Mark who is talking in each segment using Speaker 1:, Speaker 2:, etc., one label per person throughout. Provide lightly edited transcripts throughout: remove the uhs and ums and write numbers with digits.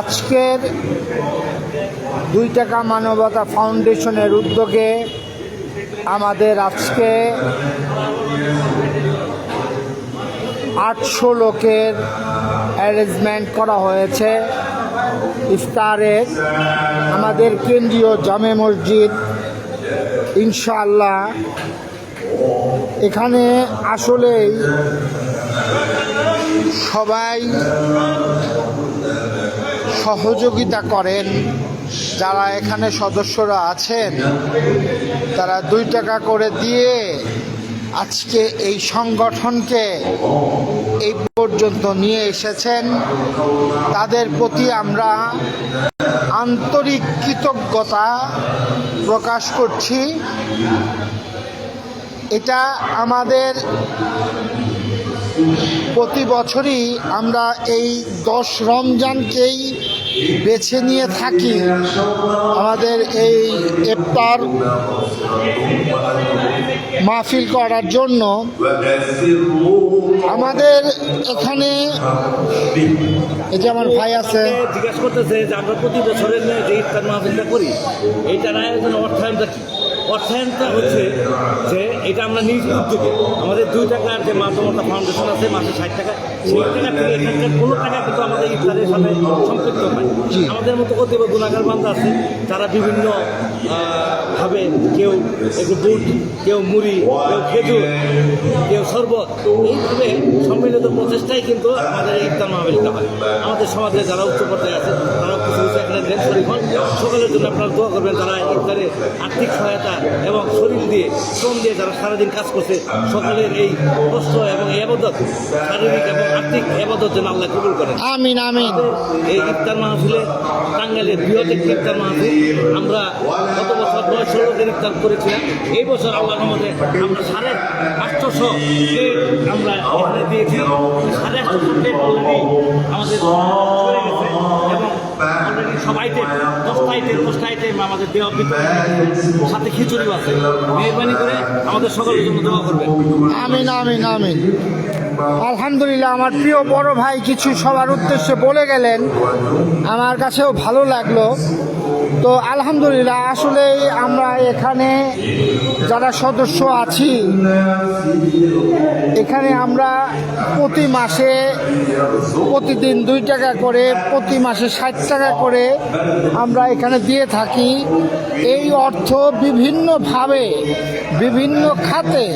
Speaker 1: আজকের 2 টাকা মানবতা ফাউন্ডেশনের উদ্যোগে আমাদের আজকে 800 লোকের অ্যারেঞ্জমেন্ট করা হয়েছে ইফতারের আমাদের কেন্দ্রীয় জামে মসজিদ। ইনশাআল্লাহ এখানে আসলেই সবাই সহযোগিতা করেন। যারা এখানে সদস্যরা আছেন তারা 2 টাকা করে দিয়ে আজকে এই সংগঠনকে এই পর্যন্ত নিয়ে এসেছেন। তাদের প্রতি আমরা আন্তরিক কৃতজ্ঞতা প্রকাশ করছি। এটা আমাদের প্রতি বছরই আমরা এই 10 রমজানকেই বেছে নিয়ে থাকি আমাদের এই ইফতার মাহফিল করার জন্য। আমাদের এখানে এই যে আমার ভাই আছে
Speaker 2: জিজ্ঞাসা করতেছে যে আমরা প্রতি বছরের যে ইফতার মাহফিলটা করি এইটার আয়োজন অর্থায়নটা কি? অর্থায়নটা হচ্ছে যে এটা আমরা নিজ উদ্যোগে আমাদের 2 টাকার যে মানবতা ফাউন্ডেশন আছে মাসে 60 টাকা, সেই টাকা থেকে এখানকার কোনো টাকা কিন্তু আমাদের ইফতারের সাথে সম্পৃক্ত হয়। আমাদের মতো কতিপয় গুণাগার বান্ধব আছে যারা বিভিন্ন ভাবে কেউ একটু বুট, কেউ মুড়ি, কেউ খেজুর, কেউ শরবত, এইভাবে সম্মিলিত প্রচেষ্টাই কিন্তু আমাদের এই ইফতার মাহফিলটা হয়। আমাদের সমাজে যারা উচ্চ পর্যায়ে আছে তারাও কিছু কিছু এখানে দেন শরীর হন। সকলের জন্য আপনারা দোয়া করবেন যারা ইফতারে আর্থিক সহায়তা এবং শরীর দিয়ে শ্রম দিয়ে যারা সারাদিন কাজ করছে সকলের এই কষ্ট এবং ইবাদত, শারীরিক এবং আর্থিক ইবাদত যেন আল্লাহ কবুল করেন।
Speaker 1: আমিন আমিন।
Speaker 2: এই ইফতার মাহফিলে টাঙ্গাইলের বৃহৎ একটি ইফতার মাহফিল আমরা গত বছর 900 লোকের ইফতার করেছিলাম। এই বছর আল্লাহর রহমতে আমরা 850 প্লেট আমরা এখানে দিয়েছি। 850 প্লেট অলরেডি আমাদের চলে গেছে এবং অলরেডি সব আইটেম 10টা আইটেম আমাদের দেওয়া সাথে খিচুড়ি আছে। মেহরবানি করে আমাদের সকলের জন্য দোয়া করবেন।
Speaker 1: আমিন আমিন আমিন। আলহামদুলিল্লাহ, আমার প্রিয় বড় ভাই কিছু সবার উদ্দেশ্যে বলে গেলেন, আমার কাছেও ভালো লাগলো। তো আলহামদুলিল্লাহ, আসলে আমরা এখানে যারা সদস্য আছি এখানে আমরা প্রতি মাসে প্রতিদিন 2 টাকা করে, প্রতি মাসে 60 টাকা করে আমরা এখানে দিয়ে থাকি। এই অর্থ বিভিন্নভাবে বিভিন্ন খাতে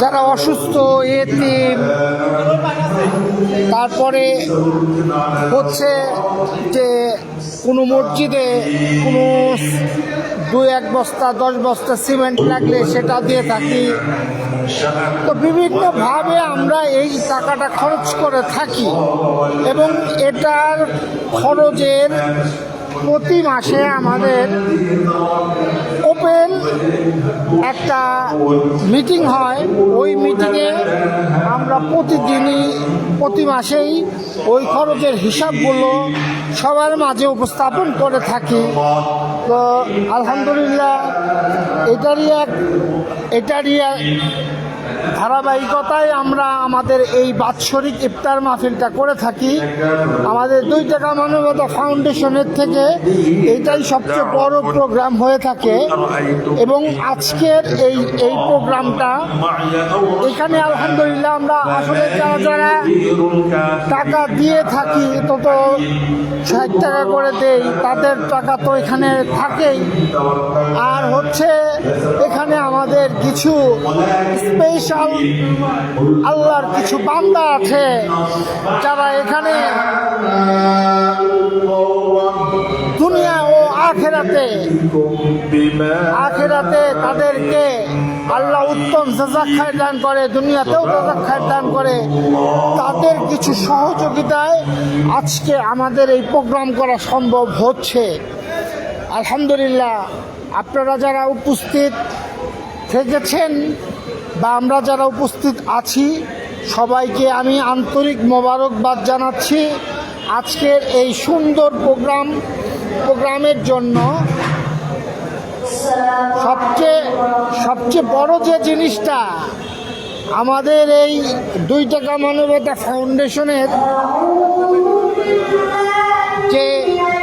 Speaker 1: যারা অসুস্থ, এতিম, তারপরে হচ্ছে যে কোনো মসজিদে কোনো 2-1 বস্তা 10 বস্তা সিমেন্ট লাগলে সেটা দিয়ে থাকি। তো বিভিন্নভাবে আমরা এই টাকাটা খরচ করে থাকি এবং এটার খরচের প্রতি মাসে আমাদের ওপেন একটা মিটিং হয়। ওই মিটিংয়ে আমরা প্রতিদিনই প্রতি মাসেই ওই খরচের হিসাবগুলো সবার মাঝে উপস্থাপন করে থাকি। তো আলহামদুলিল্লাহ এটারই ধারাবাহিকতায় আমরা আমাদের এই বাৎসরিক ইফতার মাহফিলটা করে থাকি। আমাদের 2 টাকা মানবতা ফাউন্ডেশনের থেকে এইটাই সবচেয়ে বড় প্রোগ্রাম হয়ে থাকে এবং আজকের এই প্রোগ্রামটা এখানে আলহামদুলিল্লাহ আমরা আসলে যারা টাকা দিয়ে থাকি তো 60 টাকা করে দেই, তাদের টাকা তো এখানে থাকেই। আর হচ্ছে এখানে আমাদের কিছু স্পেশাল আল্লাহর কিছু বান্দা আছে যারা এখানে দুনিয়া ও আখেরাতে তাদেরকে আল্লাহ উত্তম জাযাক খায়ের দান করে, দুনিয়াতেও জাযাক খায়ের দান করে। তাদের কিছু সহযোগিতায় আজকে আমাদের এই প্রোগ্রাম করা সম্ভব হচ্ছে। আলহামদুলিল্লাহ, আপনারা যারা উপস্থিত থেকেছেন বা আমরা যারা উপস্থিত আছি সবাইকে আমি আন্তরিক মোবারকবাদ জানাচ্ছি আজকের এই সুন্দর প্রোগ্রামের জন্য। সবচেয়ে বড় যে জিনিসটা আমাদের এই 2 টাকা মানবতা ফাউন্ডেশনের যে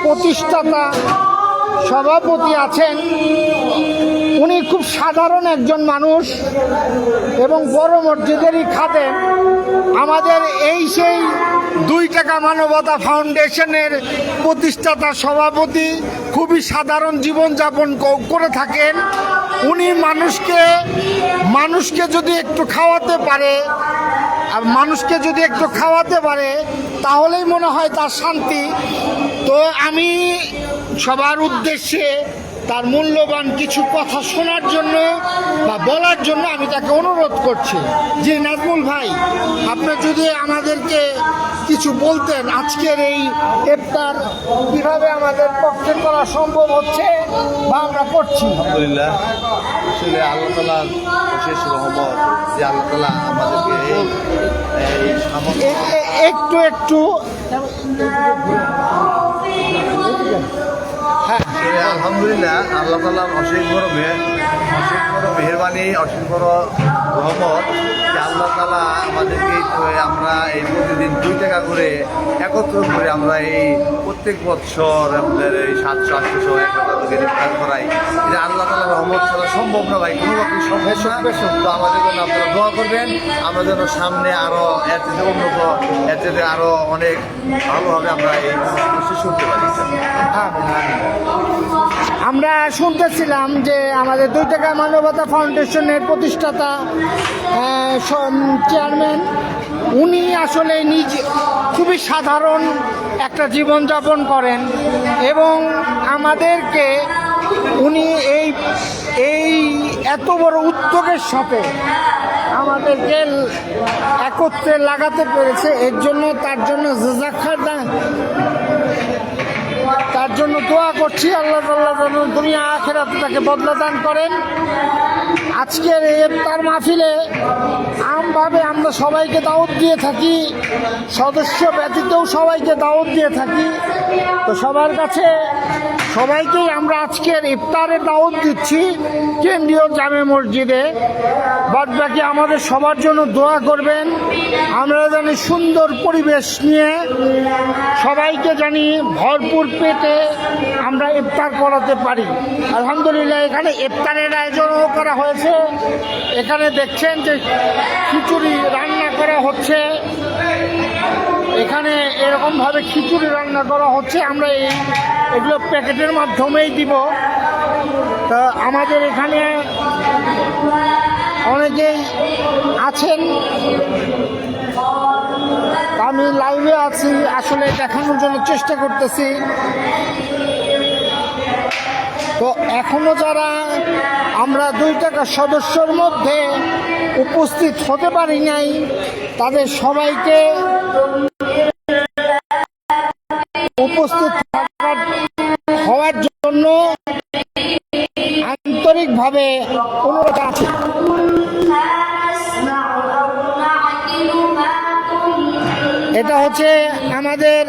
Speaker 1: প্রতিষ্ঠাতা সভাপতি আছেন, উনি খুব সাধারণ একজন মানুষ এবং বড় মসজিদেরই খাদেম। আমাদের এই সেই 2 টাকা মানবতা ফাউন্ডেশনের প্রতিষ্ঠাতা সভাপতি খুবই সাধারণ জীবনযাপন করে থাকেন। উনি মানুষকে যদি একটু খাওয়াতে পারে, আর মানুষকে যদি একটু খাওয়াতে পারে তাহলেই মনে হয় তার শান্তি। তো আমি সবার উদ্দেশ্যে তার মূল্যবান কিছু কথা শোনার জন্য বা বলার জন্য আমি তাকে অনুরোধ করছি। জি নাজমুল ভাই, আপনি যদি আমাদেরকে কিছু বলতেন, আজকের এই ইফতার কিভাবে আমাদের পক্ষে করা সম্ভব হচ্ছে বা আমরা করছি।
Speaker 3: আলহামদুলিল্লাহ, আসলে আল্লাহ তাআলার বিশেষ রহমত যে আল্লাহ তাআলা আমাদেরকে এই সামর্থ্য
Speaker 1: একটু
Speaker 3: আলহামদুলিল্লাহ, আল্লাহ তাআলার অশেষ বড় মেহেরবানি, অশেষ বড় রহমত যে আল্লাহ তাআলা আমাদেরকে আমরা এই প্রতিদিন 2 টাকা করে একত্র করে আমরা এই প্রত্যেক বছর আমাদের এই 700-800 1000 ইফতার করাই। এটা আল্লাহ তাআলার রহমত ছাড়া সম্ভব না ভাই, কোনো রকম সম্ভব না। তো আমাদের জন্য আপনারা দোয়া করবেন, আমরা যেন সামনে আরো এর চেয়ে উন্নত, এর চেয়ে আরো অনেক ভালোভাবে আমরা এই শেষ করতে পারি।
Speaker 1: আমরা শুনতেছিলাম যে আমাদের 2 টাকা মানবতা ফাউন্ডেশনের প্রতিষ্ঠাতা চেয়ারম্যান, উনি আসলে নিজে খুবই সাধারণ একটা জীবনযাপন করেন এবং আমাদেরকে উনি এই এত বড় উদ্যোগের সাথে আমাদেরকে একত্রে লাগাতে পেরেছে। এর জন্য তার জন্য দোয়া করছি, আল্লাহ তাআলা যেন দুনিয়া আখিরাতে তাকে বদলা দান করেন। আজকের এই ইফতার মাহফিলে আমভাবে আমরা সবাইকে দাওয়াত দিয়ে থাকি, সদস্য ব্যতীতও সবাইকে দাওয়াত দিয়ে থাকি। তো সবার কাছে সবাইকেই আমরা আজকের ইফতারের দাওয়াত দিচ্ছি কেন্দ্রীয় জামে মসজিদে। বাদবাকি আমাদের সবার জন্য দোয়া করবেন, আমরা জানি সুন্দর পরিবেশ নিয়ে সবাইকে জানি ভরপুর পেটে আমরা ইফতার করাতে পারি। আলহামদুলিল্লাহ, এখানে ইফতারের আয়োজনও করা হয়েছে। এখানে দেখছেন যে খিচুড়ি রান্না করা হচ্ছে, এখানে এরকমভাবে খিচুড়ি রান্না করা হচ্ছে। আমরা এগুলো প্যাকেটের মাধ্যমেই দিব। তা আমাদের এখানে অনেকেই আছেন, আমি লাইভে আছি, আসলে দেখানোর জন্য চেষ্টা করতেছি। তো এখনো যারা আমরা 2 টাকা সদস্যর মধ্যে উপস্থিত হতে পারি নাই, তাদের সবাইকে উপস্থিত হওয়ার জন্য আন্তরিকভাবে অনুরোধ আছে। এটা হচ্ছে আমাদের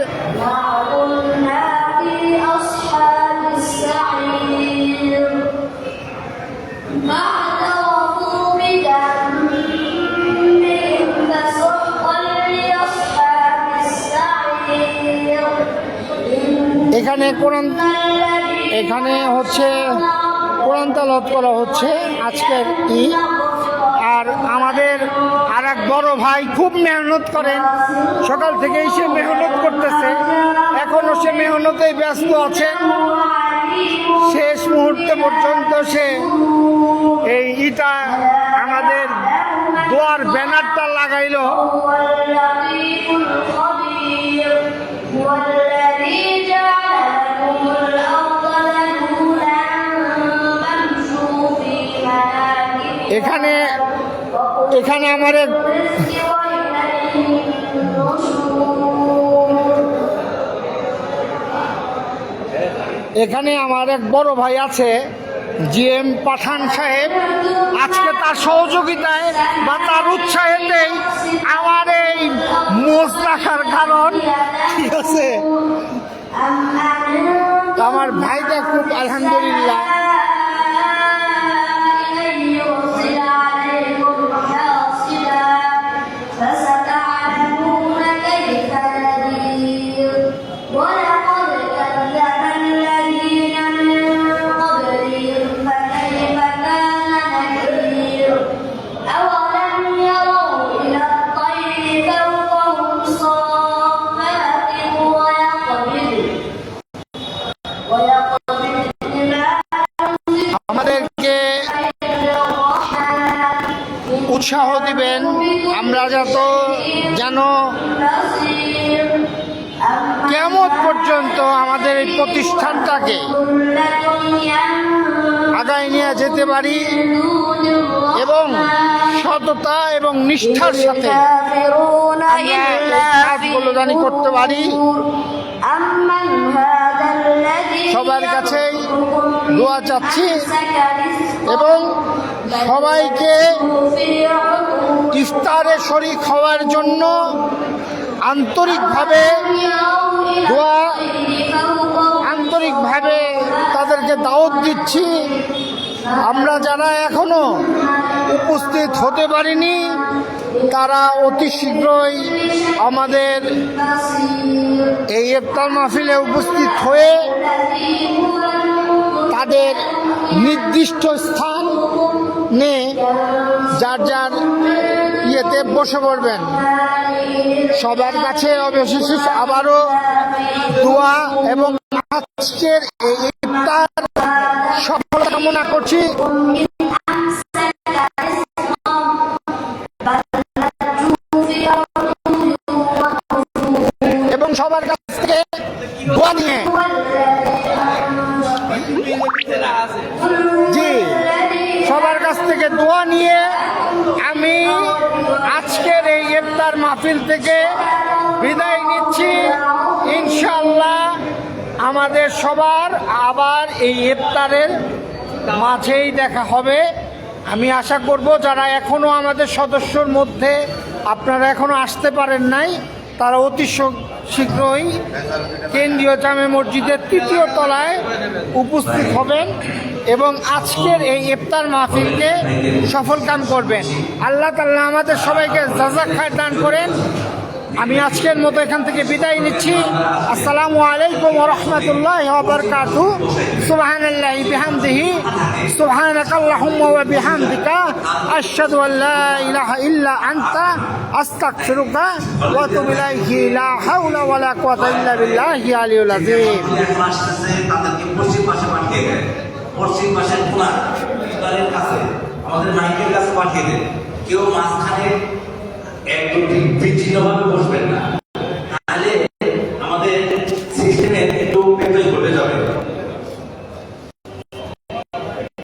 Speaker 1: এখানে হচ্ছে কোরআন তেলাওয়াত করা হচ্ছে আজকের ঈদ। আর আমাদের আর এক বড় ভাই খুব মেহনত করেন, সকাল থেকেই সে মেহনত করতেছে, এখনো সে মেহনতেই ব্যস্ত আছেন। শেষ মুহূর্তে পর্যন্ত সে এই ইটা আমাদের দোয়ার ব্যানারটা লাগাইলো। এখানে আমার এক বড় ভাই আছে, জিএম পাঠান সাহেব। আজকে তার সহযোগিতায় বা তার উৎসাহেতেই আমার এই মোজ রাখার কারণ, ঠিক আছে। আমার ভাইটা খুব আলহামদুলিল্লাহ পর্যন্ত আমাদের এই প্রতিষ্ঠানটাকে আগায় নিয়ে যেতে পারি এবং সততা এবং নিষ্ঠার সাথে কাজগুলো জানি করতে পারি। সবার কাছেই দোয়া চাচ্ছি এবং সবাইকে ইফতারে শরীক হওয়ার জন্য আন্তরিকভাবে তাদেরকে দাওয়াত দিচ্ছি। আমরা যারা এখনো উপস্থিত হতে পারিনি তারা অতি শীঘ্রই আমাদের এই ইফতার মাহফিলে উপস্থিত হয়ে তাদের নির্দিষ্ট স্থান নিয়ে যার যার ইয়েতে বসে পড়বেন। সবার কাছে অবশেষে আবারও দোয়া এবং আজকের এই ইফতার সফলতা কামনা করছি। এবং সবার কাছ থেকে দোয়া নিয়ে সবার কাছ থেকে দোয়া নিয়ে আমি আজকের এই ইফতার মাহফিল থেকে বিদায় নিচ্ছি। ইনশাআল্লাহ আমাদের সবার আবার এই ইফতারের মাঝেই দেখা হবে। আমি আশা করব যারা এখনো আমাদের সদস্যর মধ্যে আপনারা এখনো আসতে পারেন নাই তারা অতি শীঘ্রই কেন্দ্রীয় জামে মসজিদের ৩য় তলায় উপস্থিত হবেন এবং আজকের এই ইফতার মাহফিলকে সফলকাম করবেন। আল্লাহ তাআলা আমাদের সবাইকে জাযাক খায়র দান করেন। আমি আজকের মতো এখান থেকে বিদায় নিচ্ছি। আসসালামু আলাইকুম ওয়া রাহমাতুল্লাহি ওয়া বারাকাতুহু। সুবহানাল্লাহি বিহামদিহি সুবহানাকাল্লাহুম্মা ওয়া বিহামদিকা আশহাদু আল লা ইলাহা ইল্লা আনতা আস্তাগফিরুকা ওয়া আতুবু ইলাইহি। লা হাওলা ওয়া লা কুওয়াতা ইল্লা বিল্লাহি আলিয়্যিল আযীম।
Speaker 4: তাদেরকে পশ্চিম পাশে পাঠিয়ে দেন, পশ্চিম পাশের কোনার ইফতারের কাছে আমাদের মাইকের কাছে পাঠিয়ে দেন। কেউ মাঝখানে একটু বিচ্ছিন্নভাবে বসবেন না, তাহলে আমাদের সিস্টেমে একটু পেট্রোল